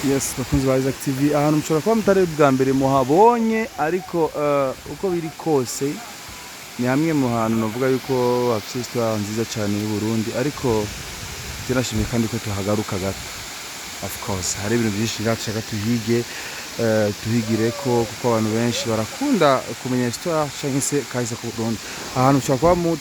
Yes, bakunzi ba Isaac TV ahantu mushobora kuba mutari bwa mbere muhabonye ariko uko biri kose ni hamwe mu hantu navuga yuko hafite histoire nziza cyane y'u Burundi ariko tunashimye kandi ko tuhagaruka gato. Of course hari ibintu byinshi nshaka tuhige tuhigire ko kuko abantu benshi barakunda kumenya histoire cyangwa se kahise ku Burundi. Ahantu mushobora kuba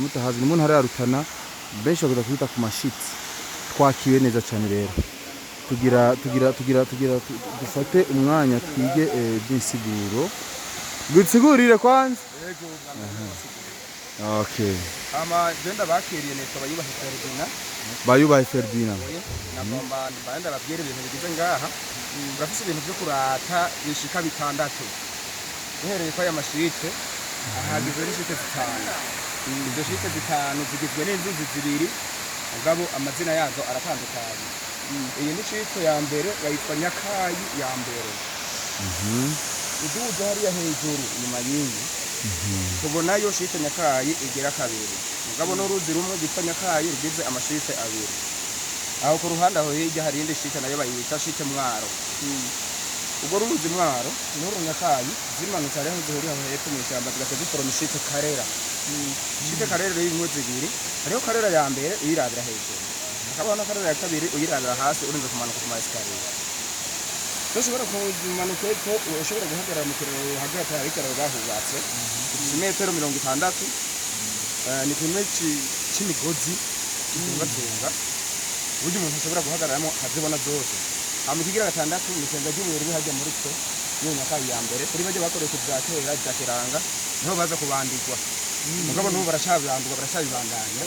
mutahazi ni mu ntara ya Rutana benshi bakunda kwita ku mashitsi. Twakiwe neza cyane rero. Dufate umwanya twige by'insiguro gutsigurire kwanza yego okay genda bakiriye neza bayubahe Ferdinand nagomba banda babyere ibintu bigize ngaha urafise ibintu byo kurata bishika bitandatu uhereye kwa y'amashite ahagizwe n'ishite zitanu izo shite zitanu zigizwe n'inzuzi zibiri mugabo amazina yazo aratandukanye. Iyi ni shite ya mbere bayitwa Nyakayi ya mbere. Uduza hariya hejuru inyuma y'iyi tubona yo shite Nyakayi igera kabiri mugabo n'uruzi rumwe bitwa Nyakayi rugize amashite abiri. Aho ku ruhande aho hirya hari indi shite nayo bayita shite Mwaro. Ubwo ruzi Mwaro n'uru Nyakayi zimanutse hariya zihuri aho hepfo mu ishyamba tugace duforoma shite Karera. Shite Karera y'imwe zibiri hariho Karera ya mbere irabira hejuru akabona Karera ya kabiri uyirabira hasi urinze kumanuka ku masikariye. Ushobora kumanuka ko ushobora guhagarara mu kiraro hagati ya ikiraro bahubatse metero 60 ni kimwe cy'imigozi itunga uburyo umuntu ashobora guhagararamo azibona zose. Amukigira gatandatu misenga y'ubuye hajya muri twe yo Nyakayi ya mbere kuri baje bakoresha bya kera bya kiranga niho baza kubandikwa mugabo n'ubu barashabandwa barashabibandanya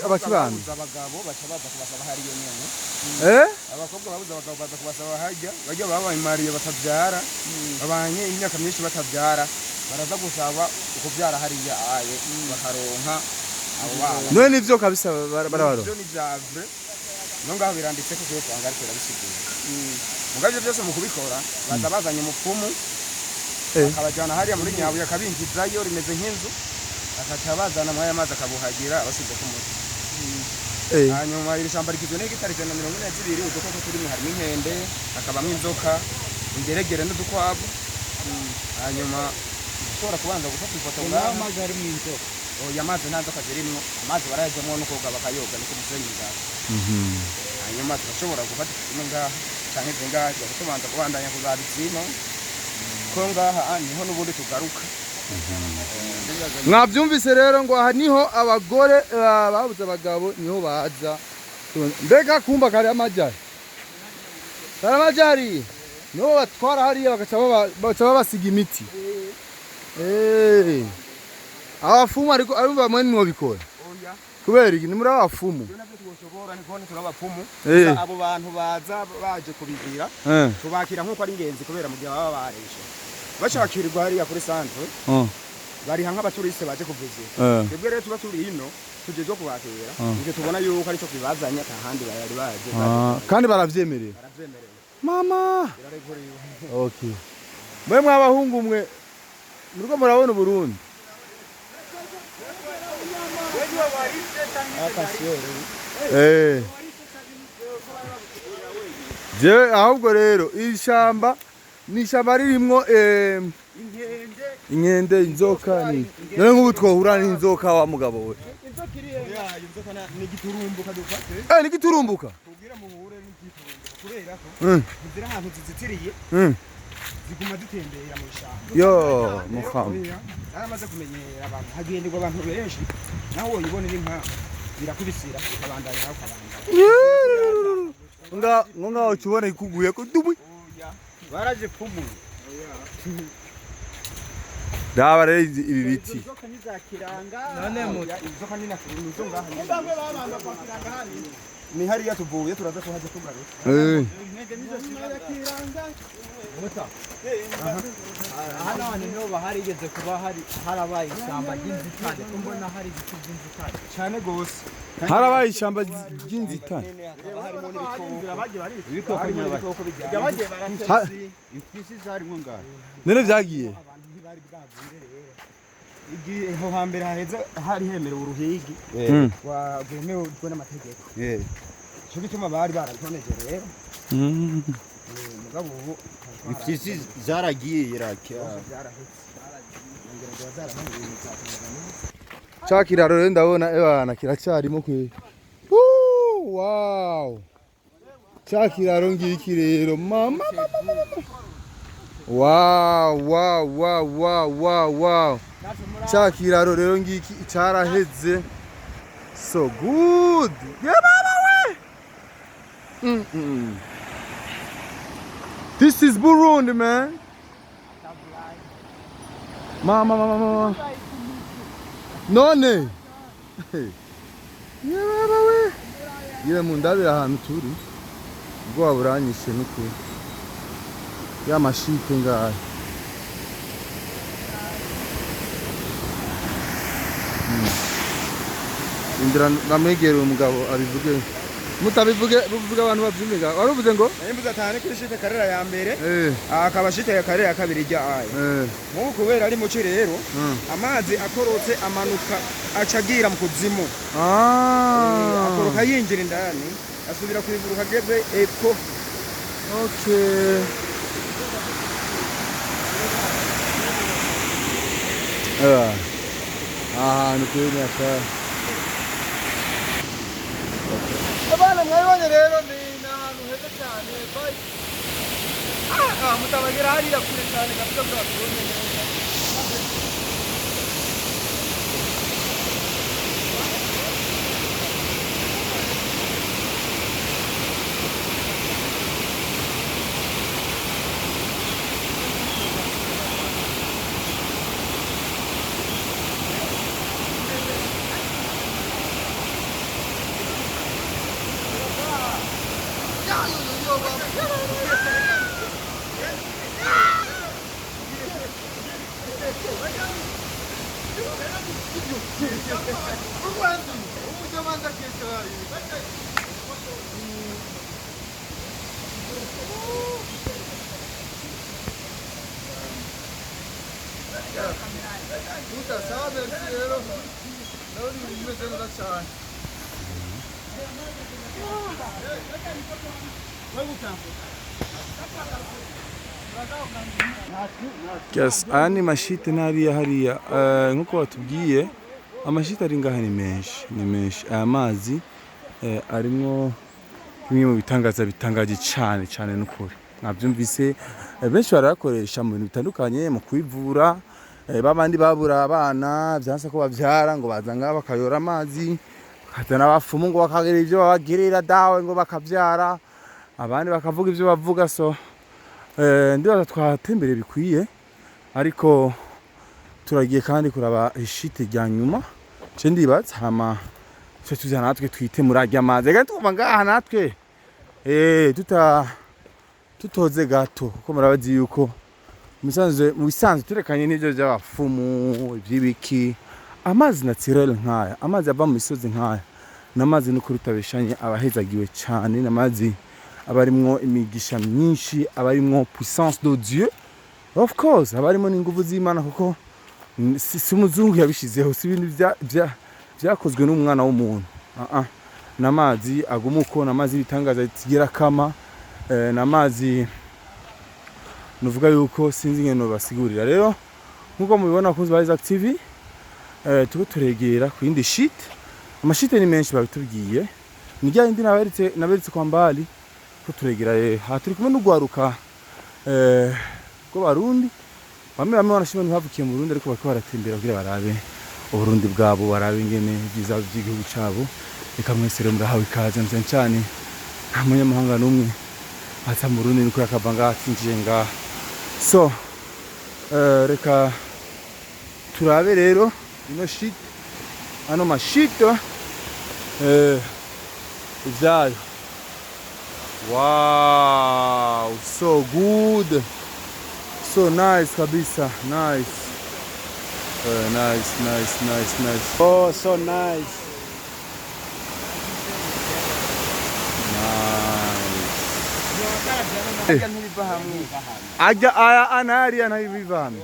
abakibanza abagabo baca baza kubasaba hariyo nyene abakobwa babuze abagabo baza kubasaba hajya bajya babamariye batabyara babanye imyaka myinshi batabyara baraza gusaba ukubyara hariya aye bakaronka abo bana none nivyo kabisa barabaro byo ni byavre nonga biranditse ko cyo kwanga ariko rabishigura mugabyo byose mu kubikora baza bazanye umupfumu akabajana hariya muri Nyabuye akabinjizayo rimeze nk'inzu akaca bazana mwaya mazi akabuhagira abasize ku muti. Hanyuma iri shamba rigizwe n'hegitari 142 udukoko turimo harimo inkende akabamwe inzoka ingeregere n'udukwavu. Hanyuma ushobora kubanza gufata ifoto ngaha amazi ari mu inzoka yamazi nta nzoka zirimwo amazi barayajyamo no koga bakayoga niko musenyi ngaha. Hanyuma turashobora gufata ifoto ngaha cyangwa zingaha tubanza kubandanya kuzabitsino kongaha niho nubundi tugaruka. Mwabyumvise rero ngo aha niho abagore babuze abagabo niho baza. Mbega kumba kare amajari niho batwara hariya bakaca babasiga imiti. Abafumu ariko arumva mwe nimwo bikora kubera iki ni muri abafumu abo bantu baza baje kubigira tubakira nkuko ari ingenzi kubera mu gihe baba bareshe bacakirirwa hariya kuri centre bari hanga abaturiste baje kuvuzira twebwe rero tuba turi hino tujeje kubakira nje tubona yuko ari cyo kwibazanya kandi bari baje kandi baravyemerera mama okay mwe mwabahungu mwe muriko murabona Burundi je ahubwo rero ishamba ni ishamba ririmwo inkende inzoka ni none nk'ubu twohura n'inzoka wa mugabo we inzoka ni giturumbuka dufate ni giturumbuka kugira muhure n'igiturumbuka kubera ko zira ahantu zizitiriye ziguma zitembera mu ishamba yo mukhamba aramaze kumenyera abantu hagenderwa abantu benshi naho uyibone n'inka birakubisira ukabandanya naho ukabandanya nga ukibona ikuguye ko dubu baraje pumu daba rero ibi biti inzoka nizakiranga none mu inzoka nina kurunzo ngaha babanda kwakiranga hani ni hariya tuvuye turaza kuhaje tugaruka intege nizo zirakiranga muta hano niho baharigeze kuba harabaye ishyamba ry'inzitane mbona hari ibiti by'inzitane cyane gose harabaye ishyamba ry'inzitane harimo n'ibikoko ibikoko nyabako byabagiye barantesi ifisi zarimo ngaho none vyagiye igihe ho hambere haheze hari hemerewe uruhigi wa bwemewe n'amategeko cyo bituma bari baratonegere mugabo ubu Ifyisi zaragiye irakya. Ca kiraro rero ndabona ebana kiracyarimo kwe. Wow. Ca kiraro ngiki rero mama. Wow. Ca kiraro rero ngiki caraheze. So good. Yeah, mama we. This is Burundi, man. Mama. None. Yeah, mama we. Yire mundabira ahantu turi. Ubwo buranyishe nuko. Ya mashite ngaho. Indira namwegera umugabo abivuge. Mutabivuge buvuga abantu bavyumva. Waruvuze ngo? Nimbuza tane kuri shite karera ya mbere. Akaba shite ya karera ya kabiri rya aye. Mu kubera ari mu ci rero amazi akorotse amanuka acagira mu kuzimu. Akoroka yinjira indani asubira kwivuruka ageze epfo. Okay. Ahantu kuri aka. Abana mwabonye rero ni ahantu heza cyane. Mutabagira hariya kure cyane gafite bwabonye neza. Yes, aya ni mashite nariya hariya nkuko batubwiye amashite ari ngaha ni menshi aya mazi arimo bimwe mu bitangaza bitangaje cyane n'ukuri nabyumvise benshi barakoresha mu bintu bitandukanye mu kwivura babandi babura abana byanse ko bavyara ngo bazanga bakayora amazi bakazana abafumu ngo bakagira ivyo babagirira dawe ngo bakavyara abandi bakavuga ivyo bavuga so ndibaza twatembere bikwiye ariko turagiye kandi kuraba ishite rya nyuma je ndibaza hama cyo tuza natwe twite murajya amazi kandi twumva ngaha natwe tutoze gato kuko murabazi yuko mu bisanzwe turekanye n'ibyo by'abafumu iby'ibiki amazi naturel nkaya amazi ava mu misozi nkaya n'amazi no kurutabeshanye abahezagiwe cyane n'amazi abarimwo imigisha myinshi abarimwo puissance de Dieu of course abarimo n'ingufu z'Imana kuko si umuzungu yabishizeho si ibintu byakozwe n'umwana w'umuntu n'amazi agumuko n'amazi bitangaza tigera kama n'amazi nuvuga yuko sinzi ngeno basigurira rero nkuko mubibona ko ba Isaac TV tuko turegera ku yindi sheet amashite ni menshi babitubwiye nijya indi naberetse kwa mbali ko turegera haturi kumwe n'ugwaruka ko barundi bamwe barashima ntibavukiye mu Burundi ariko bakaba baratembera kugira barabe uburundi bwabo barabe ingene byiza by'igihugu cyabo reka mwese murahawe ikaze cyane nta munyamahanga n'umwe ata mu Burundi niko yakavanga atinjiye ngaha so reka turabe rero ino sheet ano mashito ivyayo wow so good so nice kabisa nice nice Oh, so nice. Aja aya anari anabiva hamwe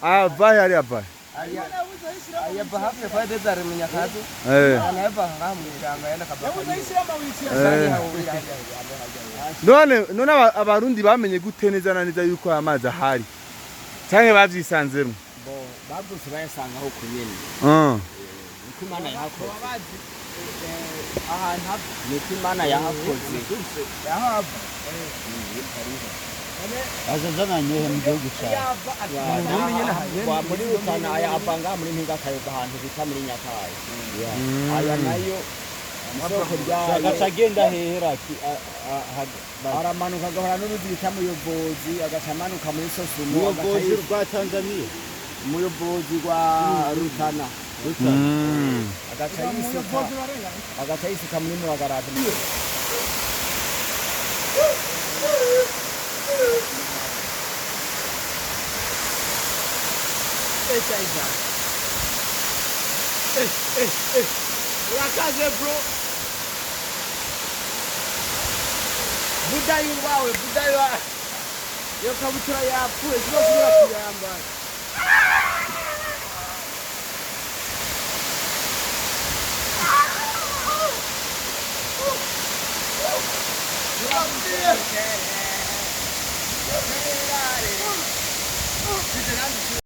ava yari ava aya bahafi kwa deza remenya kazi anayava ngaha mu ijanga yenda kabaka none abarundi bamenye gute neza na neza yuko amazi ahari canke bavyisanzemo bavuze bayasangaho ku nyene niko Imana yahakoze ahantu niko Imana yahakoze yahava azazananye mu gihugu cyawe muri Rutana aya avanga muri Mpinga Kayoga ahantu bita muri Nyakayi aya nayo agaca agenda hehera aramanuka agahora n'uruzi bita Muyobozi agaca amanuka muri Sosumo Muyobozi rwa Tanzania Muyobozi rwa Rutana agaca yisuka muri Muragarati urakaze bro budayi wawe yo kabutura yapfuye zose urakuyambaye